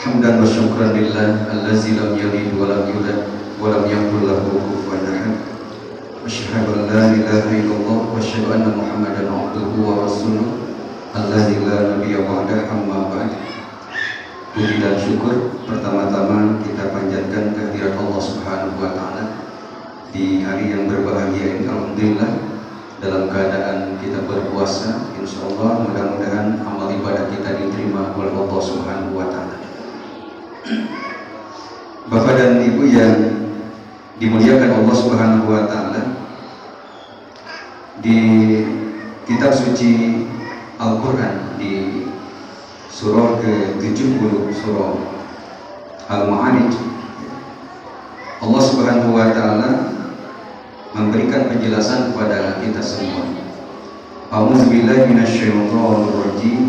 Hamdan wa syukran lillah allazi lam yalid wa lam yulad wa lam yakul lahu kufuwan ahad. Asyhadu an la ilaha illallah wa asyhadu anna Muhammadan abduhu wa rasuluh allazi la nabiyya ba'da, amma ba'd. Puji dan syukur pertama-tama kita panjatkan kehadirat Allah Subhanahu wa taala di hari yang berbahagia ini. Alhamdulillah dalam keadaan kita berpuasa, insyaallah mudah-mudahan amal ibadah kita diterima oleh Allah Subhanahu wa taala. Bapak dan Ibu yang dimuliakan Allah Subhanahu wa taala, di kitab suci Al-Qur'an di surah ke-70, surah Al-Ma'arij, Allah Subhanahu wa taala memberikan penjelasan kepada kita semua. A'udzubillahi minasyaitonir rajim.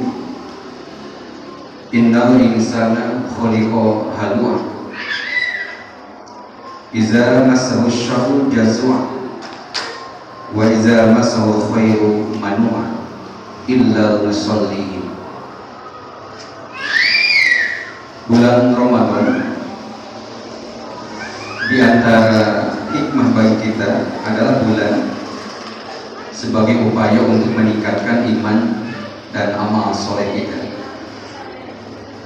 Innal insana khuliqa halu'a Iza massahu syarru jazua wa iza massahu khairu manua illa al-musallin. Bulan Ramadan di antara hikmah bagi kita adalah bulan sebagai upaya untuk meningkatkan iman dan amal soleh kita.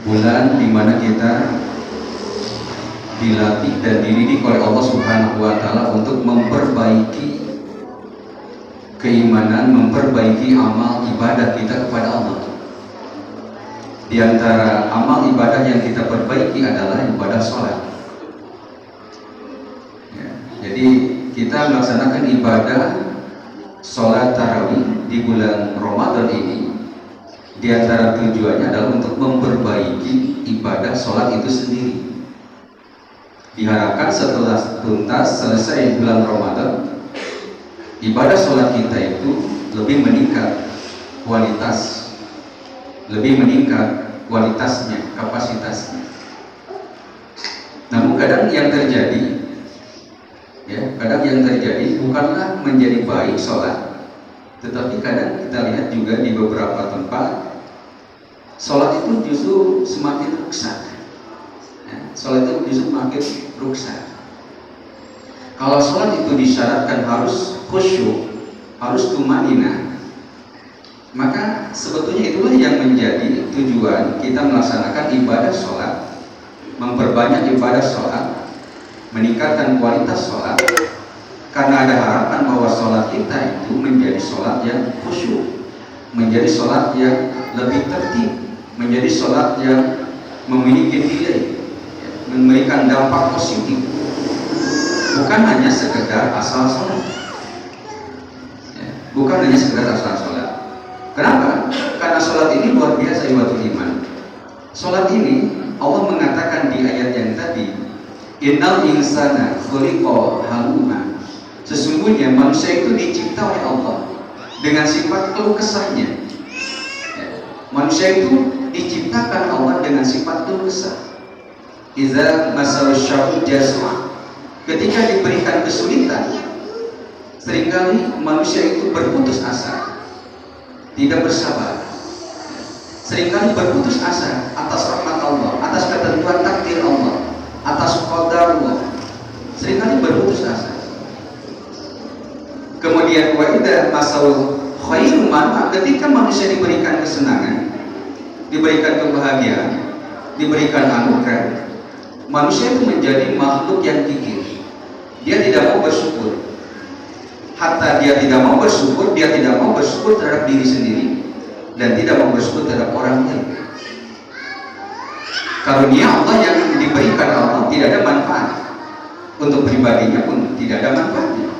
Bulan di mana kita dilatih dan dididik oleh Allah Subhanahu wa taala untuk memperbaiki keimanan, memperbaiki amal ibadah kita kepada Allah. Di antara amal ibadah yang kita perbaiki adalah ibadah sholat. Ya, jadi kita melaksanakan ibadah sholat tarawih di bulan Ramadan ini. Di antara tujuannya adalah untuk memperbaiki ibadah sholat itu sendiri. Diharapkan setelah tuntas selesai bulan Ramadan, ibadah sholat kita itu lebih meningkat kualitasnya, kapasitasnya. Namun kadang yang terjadi bukanlah menjadi baik sholat, tetapi kadang kita lihat juga di beberapa tempat sholat itu justru semakin rusak. Sholat itu justru makin rusak. Kalau sholat itu disyaratkan harus khusyuk, harus tumanina, maka sebetulnya itulah yang menjadi tujuan kita melaksanakan ibadah sholat, memperbanyak ibadah sholat, meningkatkan kualitas sholat, karena ada harapan bahwa sholat kita itu menjadi sholat yang khusyuk, menjadi sholat yang lebih tertib, menjadi sholat yang memiliki nilai, memberikan dampak positif, bukan hanya sekedar asal sholat. Kenapa? Karena sholat ini luar biasa ibadah iman. Sholat ini Allah mengatakan di ayat yang tadi, innal insana khuliqa halu'a. Sesungguhnya manusia itu dicipta oleh Allah dengan sifat keluh kesahnya. Manusia itu diciptakan Allah dengan sifat keluh kesah. Iza masal syarru jazua. Ketika diberikan kesulitan, seringkali manusia itu berputus asa, tidak bersabar. Seringkali berputus asa atas rahmat Allah, atas ketentuan takdir Allah, atas qadar Allah. Seringkali berputus asa. Kemudian wa idza masal khairu man'a, ketika manusia diberikan kesenangan, diberikan kebahagiaan, diberikan anugerah, manusia itu menjadi makhluk yang kikir. Dia tidak mau bersyukur. Hatta dia tidak mau bersyukur, dia tidak mau bersyukur terhadap diri sendiri dan tidak mau bersyukur terhadap orang lain. Karunia Allah yang diberikan Allah tidak ada manfaat, untuk pribadinya pun tidak ada manfaatnya,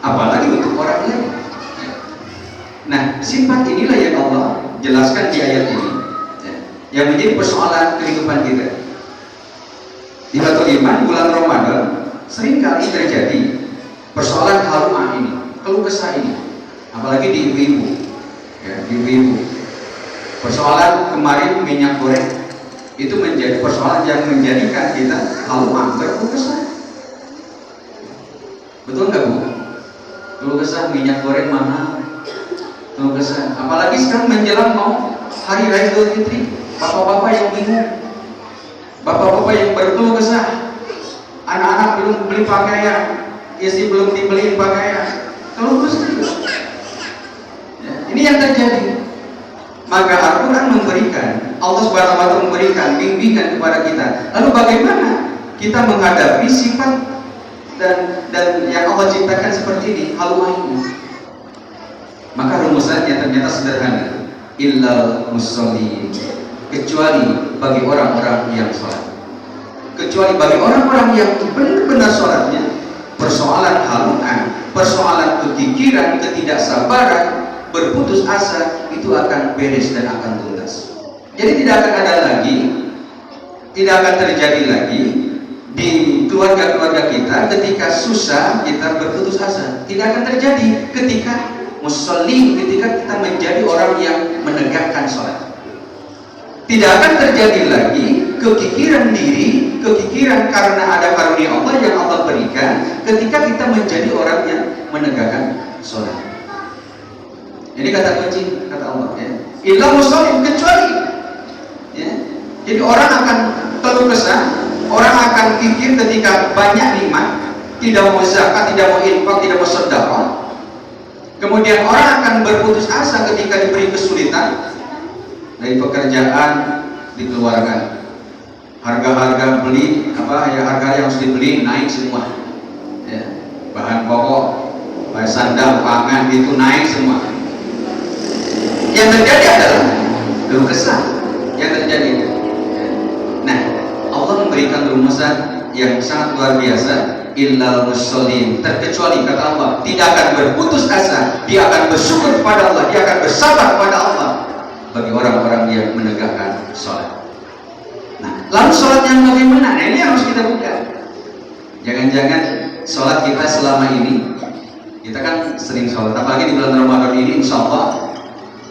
apalagi untuk orang lain. Nah, sifat inilah yang Allah jelaskan di ayat ini, yang menjadi persoalan kehidupan kita. Di batu iman bulan Ramadan seringkali terjadi persoalan halu'ah ini, keluh kesah ini, apalagi di ibu-ibu, persoalan kemarin minyak goreng itu menjadi persoalan yang menjadikan kita halu'ah, berkeluh kesah. Betul nggak Bu? Keluh kesah minyak goreng mahal, keluh kesah, apalagi sekarang menjelang mau hari raya Idul Fitri, bapak-bapak yang bingung, bapak-bapak yang berkeluh kesah, anak-anak belum beli pakaian, istri belum dibeliin pakaian, keluh kesah. Ya, ini yang terjadi. Maka Al-Quran memberikan, Allah Subhanahu wa Ta'ala memberikan bimbingan kepada kita. Lalu bagaimana kita menghadapi sifat dan yang Allah ciptakan seperti ini, haluan ini? Maka rumusannya ternyata sederhana. Illal musallin, kecuali bagi orang-orang yang sholat. Kecuali bagi orang-orang yang benar-benar sholatnya, persoalan haluan, persoalan kekikiran, ketidaksabaran, berputus asa itu akan beres dan akan tuntas. Jadi tidak akan ada lagi, tidak akan terjadi lagi di keluarga-keluarga kita ketika susah kita berputus asa. Tidak akan terjadi ketika musallin, ketika kita menjadi orang yang menegakkan sholat. Tidak akan terjadi lagi kekikiran diri, kekikiran karena ada karunia Allah yang Allah berikan ketika kita menjadi orang yang menegakkan sholat. Ini kata kunci, kata Allah, ya. Illa musallin, kecuali, ya. Jadi orang akan keluh kesah, orang akan kikir ketika banyak nikmat, tidak mau zakat, tidak mau infak, tidak mau sedekah. Kemudian orang akan berputus asa ketika diberi kesulitan, dari pekerjaan dikeluarkan, harga-harga beli harga yang harus dibeli naik semua, ya. Bahan pokok, sandal, pangan itu naik semua. Yang terjadi adalah keluh kesah yang terjadi. Nah, Allah memberikan rumusan yang sangat luar biasa. Illal musallin, terkecuali kata Allah, tidak akan berputus asa, dia akan bersyukur kepada Allah, dia akan bersabar kepada Allah bagi orang-orang yang menegakkan sholat. Nah, lalu sholat yang bagaimana? Nah, ini harus kita buka. Jangan-jangan sholat kita selama ini, kita kan sering sholat, apalagi di bulan Ramadan ini, insya Allah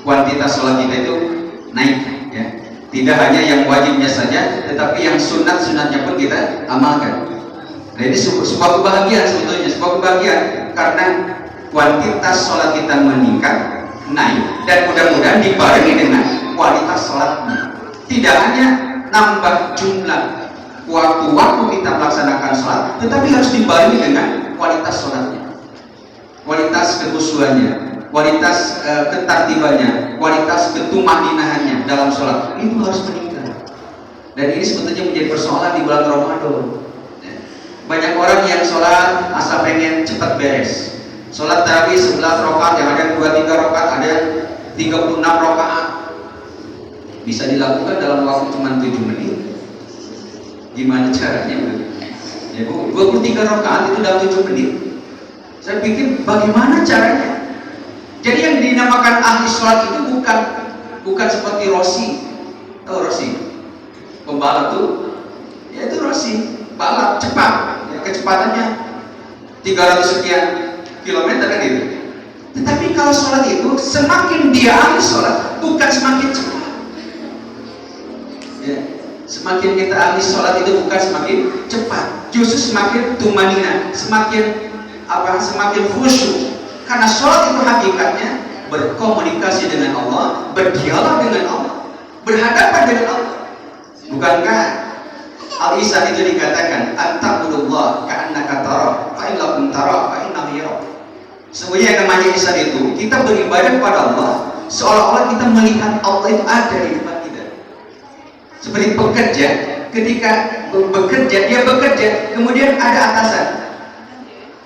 kuantitas sholat kita itu naik, ya. Tidak hanya yang wajibnya saja, tetapi yang sunat-sunatnya pun kita amalkan. Nah, ini sebuah kebahagiaan sebetulnya, sebuah kebahagiaan karena kuantitas sholat kita meningkat, naik, dan mudah-mudahan dibarengi dengan kualitas sholatnya. Tidak hanya nambah jumlah waktu-waktu kita melaksanakan sholat, tetapi harus dibarengi dengan kualitas sholatnya, kualitas kekhusyuannya, kualitas ketertibannya, kualitas ketumahninahannya dalam sholat itu harus meningkat. Dan ini sebetulnya menjadi persoalan di bulan Ramadan. Banyak orang yang sholat asal pengen cepat beres. Sholat tarawih 11 rakaat, yang ada 23 rakaat, ada 36 rakaat. Bisa dilakukan dalam waktu cuma 7 menit. Gimana caranya? Ya, 23 rakaat itu dalam 7 menit. Saya pikir bagaimana caranya? Jadi yang dinamakan ahli sholat itu bukan seperti Rossi. Tahu Rossi? Pembalap tuh, ya itu Rossi, balap cepat, ya, kecepatannya 300 sekian kilometer kan itu. Tetapi kalau sholat itu semakin dia ahli sholat, bukan semakin cepat. Ya, semakin kita ahli sholat itu bukan semakin cepat, justru semakin tumanina, semakin khusyuk. Karena sholat itu hakikatnya berkomunikasi dengan Allah, berdialog dengan Allah, berhadapan dengan Allah. Bukankah Al-Ihsan itu dikatakan anta'budullah ka'annaka tarah fa in lam tarah fa innahu yarak. Sebenarnya yang namanya ihsan itu kita beribadah kepada Allah seolah-olah kita melihat Allah itu ada di depan kita. Seperti pekerja, ketika bekerja, dia bekerja, kemudian ada atasan,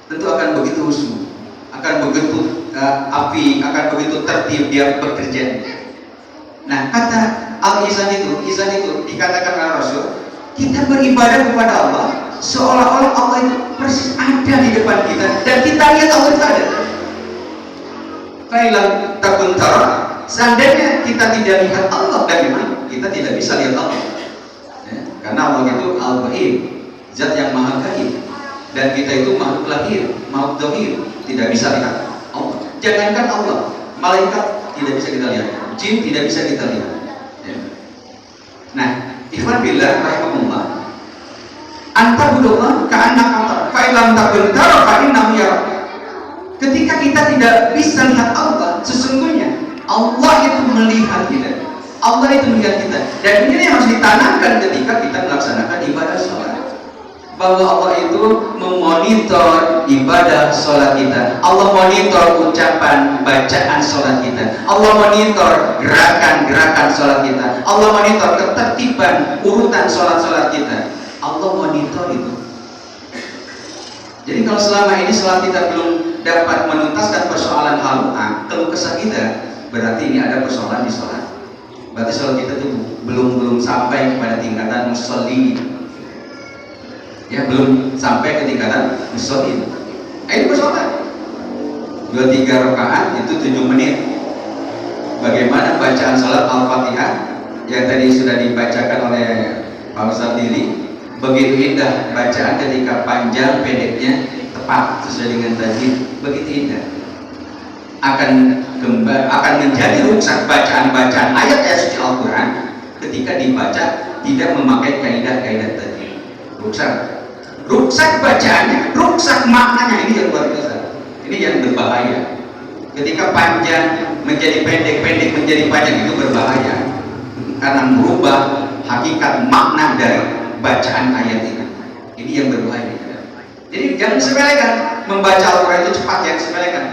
tentu akan begitu khusyuk, akan begitu api, akan begitu tertib dia bekerja. Nah, kata Al-Ihsan itu dikatakan oleh Rasul, kita beribadah kepada Allah seolah-olah Allah itu persis ada di depan kita dan kita lihat Allah itu ada. Fa'ilam takun tara, seandainya kita tidak lihat Allah, bagaimana? Kita tidak bisa lihat Allah, ya, karena Allah itu Al-Ghaib, zat yang maha gaib, dan kita itu makhluk lahir, makhluk dhahir, tidak bisa lihat Allah. Jangankan Allah, malaikat tidak bisa kita lihat, jin tidak bisa kita lihat, ya. Nah, ikhwan billah rahimahullah, anta'budullah ka'annaka tarah fa in lam takun tara fa innahu yarak. Ketika kita tidak bisa lihat Allah, sesungguhnya Allah itu melihat kita. Allah itu melihat kita. Dan ini yang harus ditanamkan ketika kita melaksanakan ibadah sholat, bahwa Allah itu memonitor ibadah sholat kita. Allah monitor ucapan bacaan sholat kita. Allah monitor gerakan-gerakan sholat kita. Allah monitor ketertiban urutan sholat-sholat kita. Allah monitor itu. Jadi kalau selama ini sholat kita belum dapat menuntaskan persoalan haluan, keluh kesah kita, berarti ini ada persoalan di sholat. Berarti sholat kita itu belum sampai kepada tingkatan musolli. Ya, belum sampai ke tingkatan musolli. Ini persoalan. 2-3 rakaat itu 7 menit. Bagaimana bacaan sholat Al-Fatihah yang tadi sudah dibacakan oleh Pak Ustadz Diri, begitu indah bacaan ketika panjang pendeknya tepat sesuai dengan tajwid, begitu indah. Akan menjadi rusak bacaan-bacaan ayat-ayat suci Al-Quran ketika dibaca tidak memakai kaidah-kaidah tadi. Rusak bacaannya, rusak maknanya. Ini yang luar biasa. Ini yang berbahaya. Ketika panjang menjadi pendek, pendek menjadi panjang, itu berbahaya karena merubah hakikat makna dari bacaan ayat ini. Ini yang berbahaya. Jadi jangan sepelekan membaca Al-Quran itu cepat, yang sepelekan.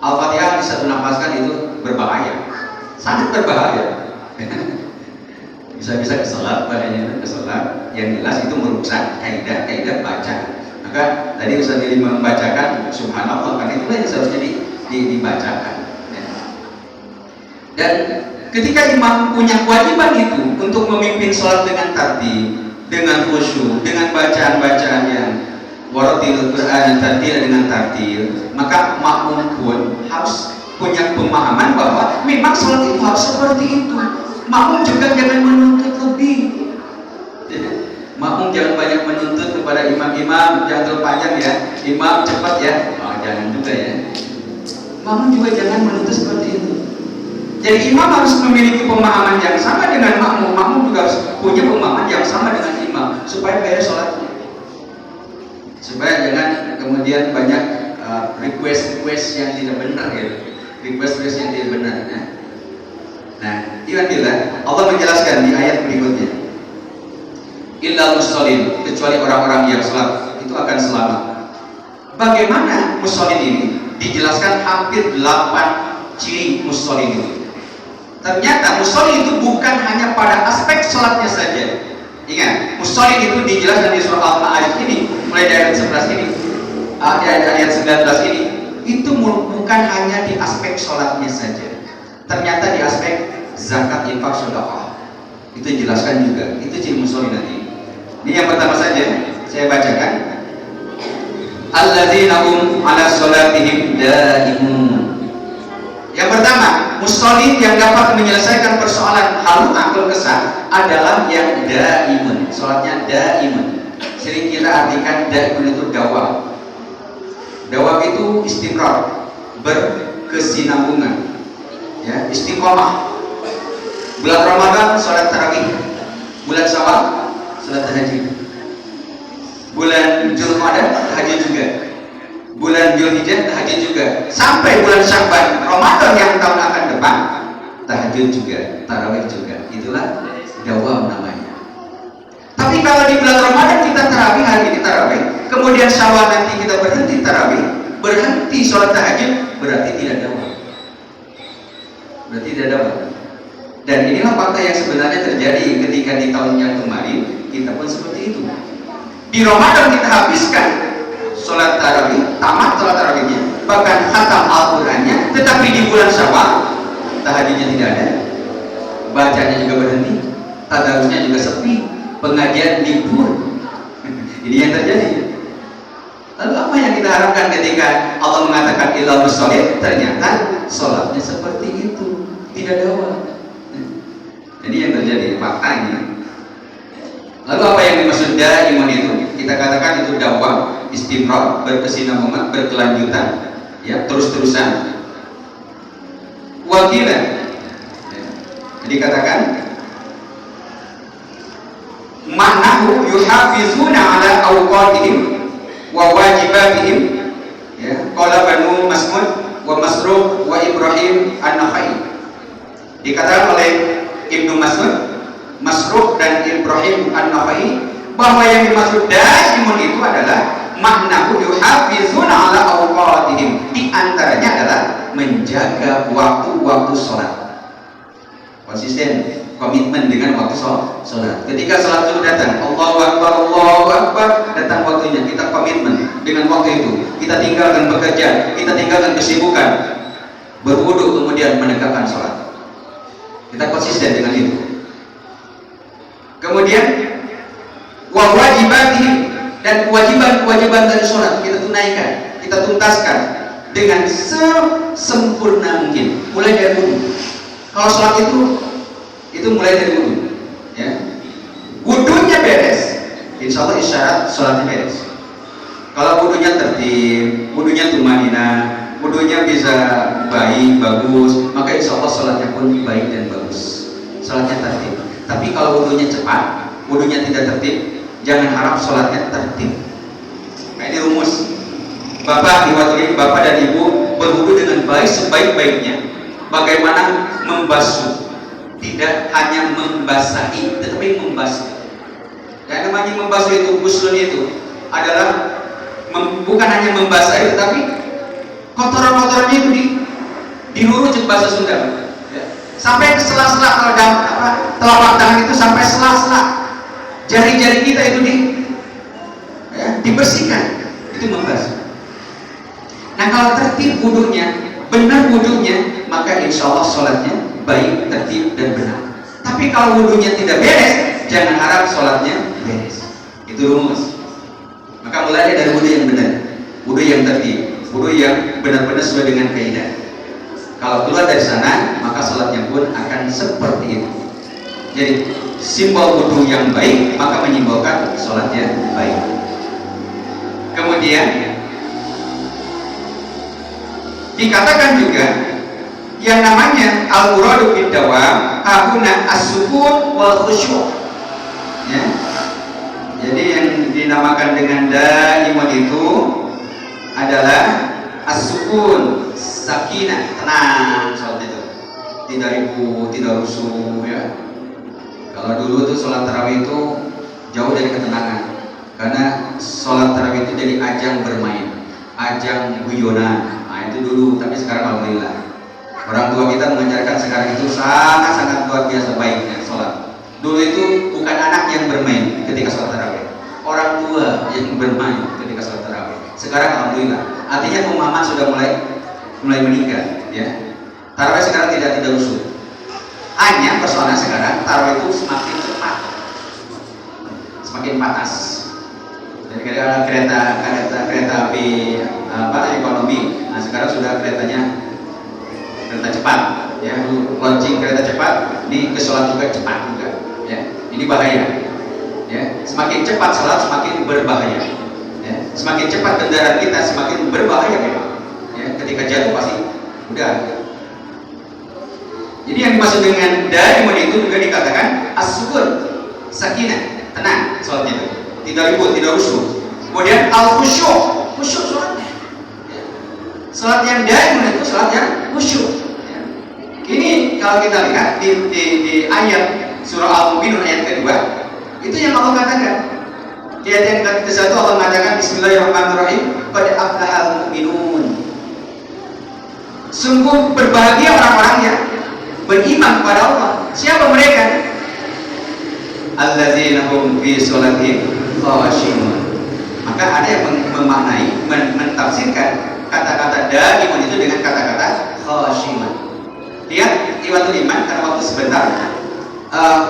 Al-Fatihah bisa tunapaskan itu berbahaya, sangat berbahaya. Bisa-bisa keselak, bahayanya keselak. Yang jelas itu merusak kaidah-kaidah baca. Maka tadi Ustaz Diri membacakan Subhanallah, karena itulah yang seharusnya dibacakan. Dan ketika imam punya kewajiban itu untuk memimpin sholat dengan tertib, dengan khusyuk, dengan bacaan-bacaan yang waratil Quran tartil dengan tartil, maka makmum pun harus punya pemahaman bahwa memang sholat itu harus seperti itu. Makmum juga jangan menuntut lebih. Makmum jangan banyak menuntut kepada imam, jangan terlalu panjang ya, imam cepat ya, jangan juga ya. Makmum juga jangan menuntut seperti itu. Jadi imam harus memiliki pemahaman yang sama dengan makmum, makmum juga harus punya pemahaman yang sama dengan imam supaya beres sholatnya. Supaya jangan kemudian banyak request yang tidak benar ya, request yang tidak benar ya. Nah, inilah Allah menjelaskan di ayat berikutnya, illal musallin, kecuali orang-orang yang sholat itu akan selamat. Bagaimana musallin ini? Dijelaskan hampir 8 ciri musallin ini. Ternyata musallin itu bukan hanya pada aspek sholatnya saja. Ingat, musallin itu dijelaskan di surah Al-Ma'arij ini, mulai dari ayat 11 ini, ayat 19 ini, itu bukan hanya di aspek sholatnya saja. Ternyata di aspek zakat, infak, sedekah itu dijelaskan juga. Itu ciri musallin nanti. Ini yang pertama saja saya bacakan. Alladzina hum 'ala sholatihim daimun. Yang pertama, musallin yang dapat menyelesaikan persoalan haluan keluh kesah adalah yang daimun, sholatnya daimun. Sering kita artikan daimun itu dawam. Dawam itu istimrar, berkesinambungan, ya, istiqomah. Bulan Ramadan sholat tarawih, bulan Syawal sholat tahajud, bulan Zulqa'dah tahajud juga, bulan Dzulhijjah tahajud juga, sampai bulan Sya'ban Ramadan yang tahun akan depan tahajud juga, tarawih juga. Itulah dawam namanya. Tapi kalau di bulan Ramadan kita tarawih, hari ini tarawih, kemudian Syawal nanti kita berhenti tarawih, berhenti sholat tahajud, berarti tidak dawam. Berarti tidak dawam. Dan inilah fakta yang sebenarnya terjadi ketika di tahun yang kemarin kita pun seperti itu. Di Ramadan kita habiskan sholat tarawih, tamat sholat tarawihnya, bahkan khatam Al-Qurannya, tetapi di bulan Syawal tahajudnya tidak ada, bacanya juga berhenti, tadarusnya juga sepi, pengajian libur. Ini yang terjadi. Lalu apa yang kita harapkan ketika Allah mengatakan ilal musallin? Ternyata sholatnya seperti itu, tidak dawam. Jadi yang terjadi faktanya. Lalu apa yang dimaksud daimun itu? Kita katakan itu dawam, istimrar, berkesinambungan, berkelanjutan, ya, terus-terusan. Wakilan, jadi katakan maknahu yuhafizuna ala awqatihim wa wajibatihim, ya, qala Banu Mas'ud wa Masruq wa Ibrahim an-Nakhai. Dikatakan oleh Ibnu Masruq dan Ibrahim An-Nakhai bahwa yang dimaksud daimun itu adalah maknahu yuhafizuna ala awqatihim, di antaranya adalah menjaga waktu-waktu sholat. Konsisten, komitmen dengan waktu sholat. Ketika sholat itu datang, Allahu Akbar, datang waktunya, kita komitmen dengan waktu itu. Kita tinggalkan bekerja, kita tinggalkan kesibukan, berwudu kemudian menegakkan sholat. Kita konsisten dengan itu. Kemudian wajibatihim, dan kewajiban dari sholat kita tunaikan, kita tuntaskan dengan sesempurna mungkin. Mulai dari wudu. Kalau sholat itu mulai dari wudu, ya. Wudunya beres, insya Allah isyarat sholatnya beres. Kalau wudunya tertib, wudunya tumanina, wudunya bisa baik, bagus, maka insya Allah sholatnya pun baik dan bagus. Sholatnya tertib. Tapi kalau wudunya cepat, wudunya tidak tertib, jangan harap sholatnya tertib. Nah, ini rumus. Bapak dan ibu berwudu dengan baik sebaik-baiknya. Bagaimana membasuh? Tidak hanya membasahi, tetapi membasuh. Yang namanya membasuh itu, guslun itu adalah bukan hanya membasahi, tetapi kotoran-kotorannya itu diluruh bahasa Sunda, ya. Sampai ke sela-sela, kalau dalam telapak tangan itu sampai sela-sela jari-jari kita itu dibersihkan, itu membasuh. Nah, kalau tertib wudunya, benar wudunya, maka insya Allah sholatnya baik, tertib dan benar. Tapi kalau wudunya tidak beres, jangan harap sholatnya beres. Itu rumus. Maka mulai dari wudu yang benar, wudu yang tertib, wudu yang benar-benar sesuai dengan kaidah. Kalau keluar dari sana, maka sholatnya pun akan seperti itu. Jadi simbol wudu yang baik, maka menyimbolkan sholatnya baik. Kemudian dikatakan juga yang namanya al-muradu bid dawam ahuna as-sukun wal khusyuk, ya. Jadi yang dinamakan dengan daimun itu adalah as-sukun, sakinah, tenang sholat itu, tidak ribut, tidak rusuh, ya. Kalau dulu tuh sholat tarawih itu jauh dari ketenangan, karena sholat tarawih itu jadi ajang bermain, ajang guyonan. Nah, itu dulu. Tapi sekarang alhamdulillah, orang tua kita mengajarkan sekarang itu sangat-sangat luar biasa baiknya sholat. Dulu itu bukan anak yang bermain ketika sholat tarawih, orang tua yang bermain ketika sholat tarawih. Sekarang alhamdulillah, artinya pemahaman sudah mulai meningkat, ya. Tarawih sekarang tidak rusuh. Hanya persoalan sekarang tarawih itu semakin cepat, semakin panas. Jadi kereta api ekonomi, nah sekarang sudah kereta cepat, ya. Launching kereta cepat, ini ke sholat juga cepat juga, ya. Ini bahaya, ya. Semakin cepat sholat semakin berbahaya, ya. Semakin cepat kendaraan kita semakin berbahaya memang, ya. Ketika jatuh pasti udah. Jadi yang dimaksud dengan daimun itu juga dikatakan as-sukun, sakinah, tenang sholatnya itu, tidak ribut, tidak rusuh. Kemudian al-khusyuk, khusyuk sholatnya, ya. Sholat yang daimun itu sholat yang khusyuk, ya. Ini kalau kita lihat di ayat surah Al-Mu'minun ayat kedua, itu yang Allah katakan. Di ayat yang ke-1 Allah mengatakan Bismillahirrahmanirrahim, qad aflahal mu'minun. Sungguh berbahagia orang-orang yang beriman kepada Allah. Siapa mereka? Alladzina hum fi sholatihim khashi'un. Maka ada yang memaknai, mentafsirkan kata-kata daimun itu dengan kata-kata khashi'un. Lihat Iwatul Iman, karena waktu sebentar,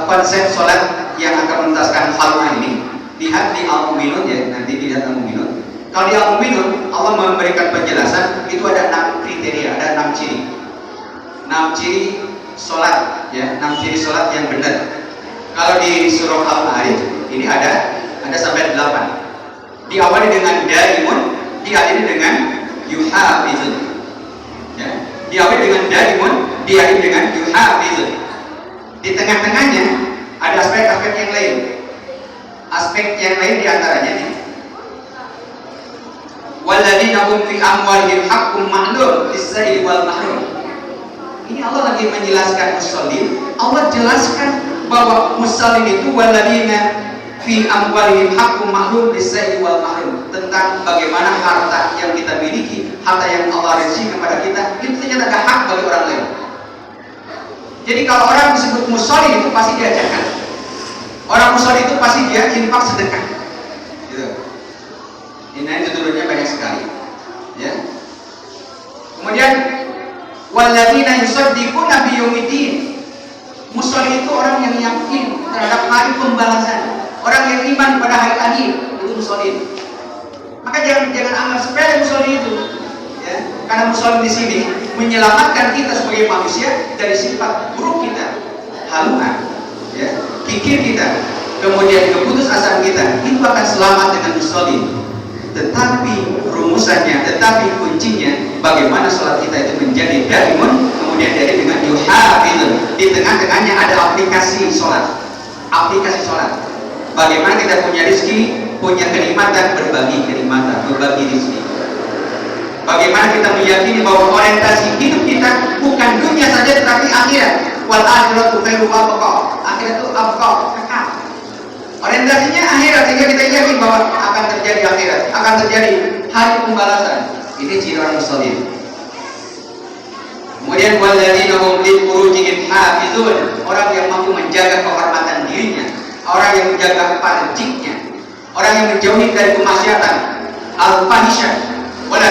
konsep sholat yang akan menuntaskan halnya ini. Lihat di Al-Mu'minun, ya, nanti dilihat Al-Mu'minun. Kalau di Al-Mu'minun Allah memberikan penjelasan, itu ada 6 kriteria, ada 6 ciri. 6 ciri sholat, ya, 6 ciri sholat yang benar. Kalau di surah Al-Ma'arij ini ada sampai 8. Diawali dengan daimun, diakhiri dengan yuhafizun, ya. Diawali dengan daimun, diakhiri dengan yuhafizun. Di tengah-tengahnya ada aspek-aspek yang lain. Aspek yang lain diantaranya nih, walladzina hum fi amwalihim haqqun ma'lum lis-sa'ili wal mahrum. Ini Allah lagi menjelaskan musallin. Allah jelaskan bahwa musallin itu waladina fi amwalihim haqqun ma'lum lis-sa'i wal mahrum, tentang bagaimana harta yang kita miliki, harta yang Allah rezeki kepada kita, itu ternyata ada hak bagi orang lain. Jadi kalau orang disebut musallin itu pasti dia zakat. Orang musallin itu pasti dia infak sedekah. Gitu. Ini turunnya banyak sekali. Ya. Kemudian walladzina yusaddiquna biyaumiddin. Musallin itu orang yang yakin terhadap hari pembalasan, orang yang iman pada hari akhir, itu musallin. Maka jangan anggap sepele musallin itu, ya. Karena musallin di sini menyelamatkan kita sebagai manusia dari sifat buruk kita, haluan, ya, pikir kita, kemudian keputusasaan kita, itu akan selamat dengan musallin. Tetapi rumusannya, tetapi kuncinya, bagaimana sholat kita itu menjadi daimun, kemudian dari dengan yuhafidun. Di tengah-tengahnya ada aplikasi sholat. Aplikasi sholat. Bagaimana kita punya rezeki, punya kenikmatan, berbagi kenikmatan, berbagi rezeki. Bagaimana kita meyakini bahwa orientasi hidup kita bukan dunia saja, tetapi akhirat. Wal akhiratu khairu wa abqa. Akhirat itu abqa, kekal. Orientasinya akhirat, sehingga kita yakin bahwa akan terjadi akhirat, akan terjadi hari pembalasan. Ini ciri orang musallin. Kemudian walladzina hum li furujihim hafizun, orang yang mampu menjaga kehormatan dirinya, orang yang menjaga farjiknya, orang yang menjauhi dari kemaksiatan, al-fahisyah, wala